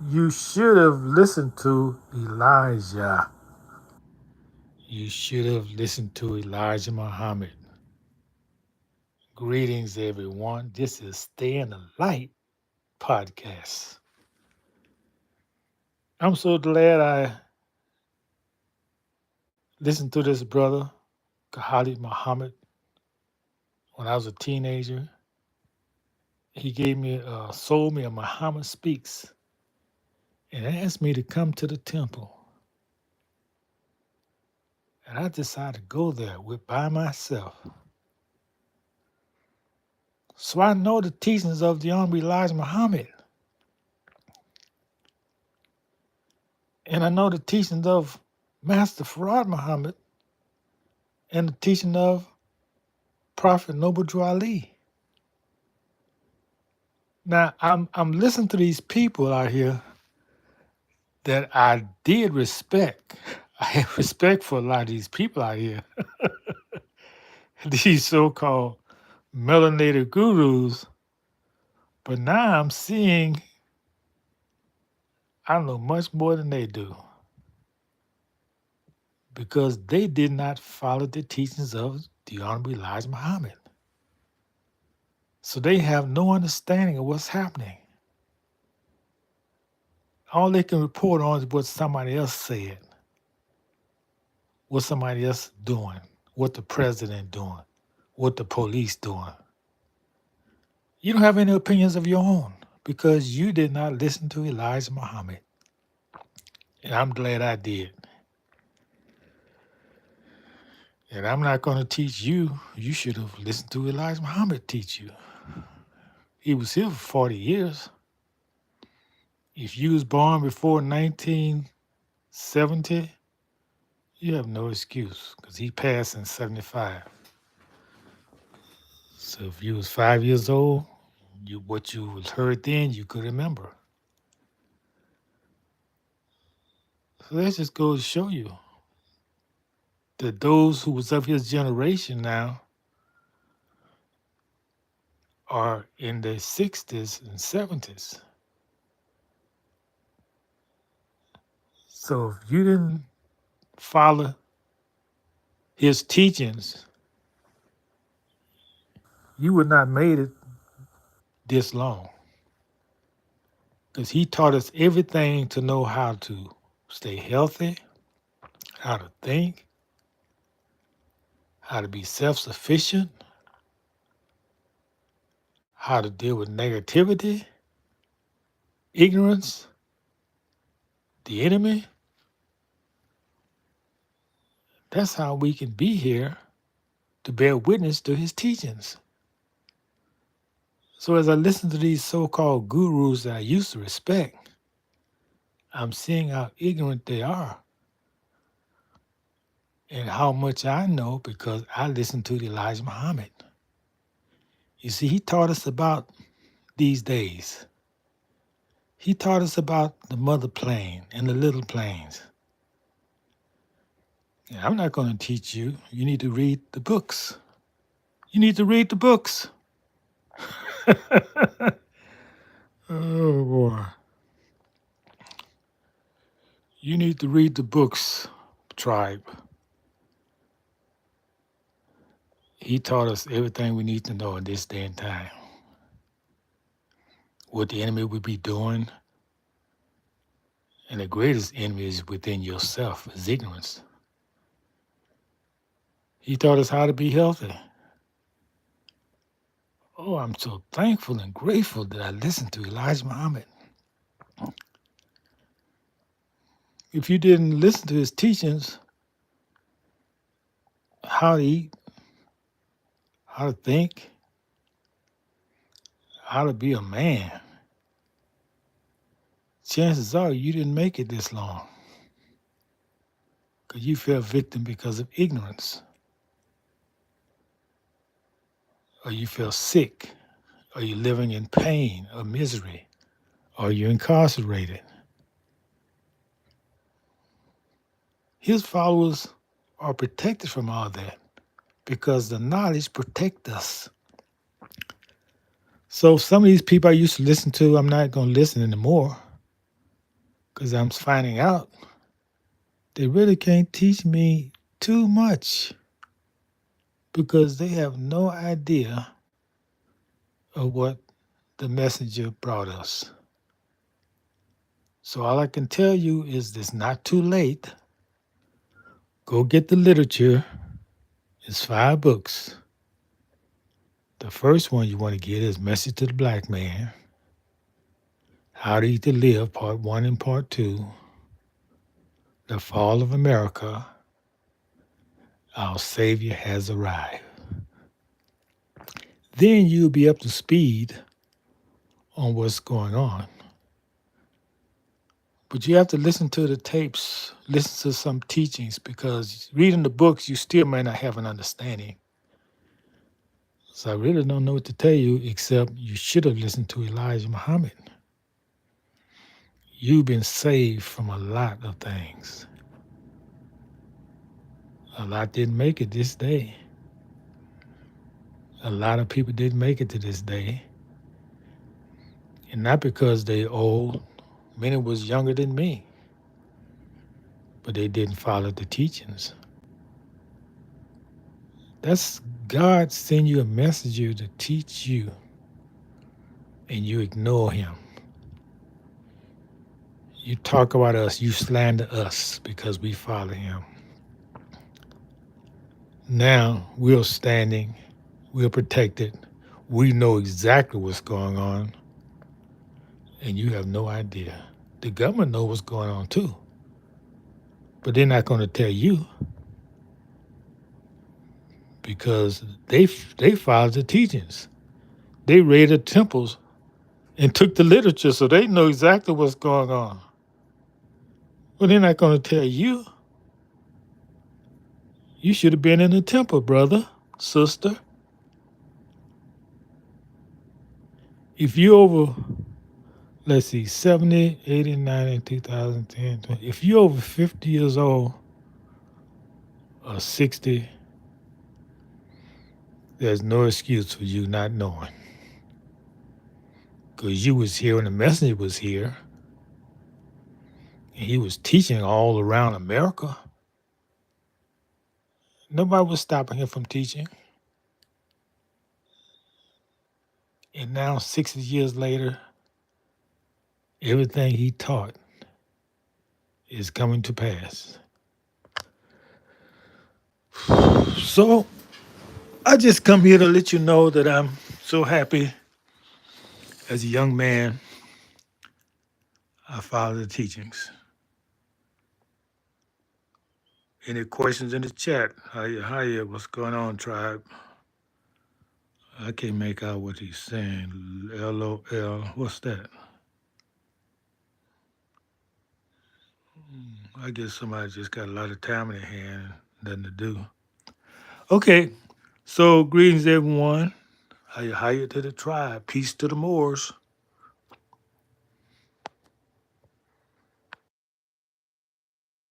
You should have listened to Elijah. You should have listened to Elijah Muhammad. Greetings, everyone. This is Stay in the Light podcast. I'm so glad I listened to this brother, Khalid Muhammad, when I was a teenager. He sold me a Muhammad Speaks and asked me to come to the temple. And I decided to go there by myself. So I know the teachings of the Honorable Elijah Muhammad. And I know the teachings of Master Farad Muhammad and the teaching of Prophet Noble Drew Ali. Now I'm listening to these people out here that I did respect. I have respect for a lot of these people out here. These so-called melanated gurus. But now I'm seeing I know much more than they do. Because they did not follow the teachings of the Honorable Elijah Muhammad. So they have no understanding of what's happening. All they can report on is what somebody else said, what somebody else doing, what the president doing, what the police doing. You don't have any opinions of your own because you did not listen to Elijah Muhammad. And I'm glad I did. And I'm not going to teach you. You should have listened to Elijah Muhammad teach you. He was here for 40 years. If you was born before 1970, you have no excuse because he passed in 75. So if you was 5 years old, what you was heard then, you could remember. So that just goes to show you that those who was of his generation now are in their 60s and 70s. So if you didn't follow his teachings, you would not made it this long. Because he taught us everything to know how to stay healthy, how to think, how to be self-sufficient, how to deal with negativity, ignorance, the enemy. That's how we can be here to bear witness to his teachings. So as I listen to these so-called gurus that I used to respect, I'm seeing how ignorant they are and how much I know because I listened to Elijah Muhammad. You see, he taught us about these days. He taught us about the mother plane and the little planes. And I'm not going to teach you. You need to read the books. You need to read the books. Oh, boy. You need to read the books, tribe. He taught us everything we need to know in this day and time. What the enemy would be doing. And the greatest enemy is within yourself, is ignorance. He taught us how to be healthy. Oh, I'm so thankful and grateful that I listened to Elijah Muhammad. If you didn't listen to his teachings, how to eat, how to think, how to be a man, chances are you didn't make it this long because you fell victim because of ignorance, or you feel sick, or you're living in pain or misery, or you're incarcerated. His followers are protected from all that because the knowledge protects us. So some of these people I used to listen to, I'm not going to listen anymore because I'm finding out they really can't teach me too much because they have no idea of what the messenger brought us. So all I can tell you is it's not too late. Go get the literature. It's 5 books. The first one you want to get is Message to the Black Man, How to Eat to Live, Part 1 and Part 2, The Fall of America, Our Savior Has Arrived. Then you'll be up to speed on what's going on. But you have to listen to the tapes, listen to some teachings, because reading the books, you still may not have an understanding. So I really don't know what to tell you, except you should have listened to Elijah Muhammad. You've been saved from a lot of things. A lot didn't make it this day. A lot of people didn't make it to this day. And not because they old. Many was younger than me. But they didn't follow the teachings. That's God send you a messenger to teach you, and you ignore him. You talk about us, you slander us because we follow him. Now we're standing, we're protected, we know exactly what's going on, and you have no idea. The government knows what's going on too, but they're not going to tell you because they followed the teachings. They raided temples and took the literature, so they know exactly what's going on. Well, they're not going to tell you. You should have been in the temple, brother, sister. If you're over, let's see, 70, 80, 90, 2010, 20, if you're over 50 years old or 60, there's no excuse for you not knowing. Because you was here when the messenger was here. And he was teaching all around America. Nobody was stopping him from teaching. And now, 60 years later, everything he taught is coming to pass. So, I just come here to let you know that I'm so happy as a young man. I follow the teachings. Any questions in the chat? Hiya, what's going on, tribe? I can't make out what he's saying. LOL, what's that? I guess somebody just got a lot of time in their hand, nothing to do. Okay, so greetings everyone. Hiya to the tribe. Peace to the Moors.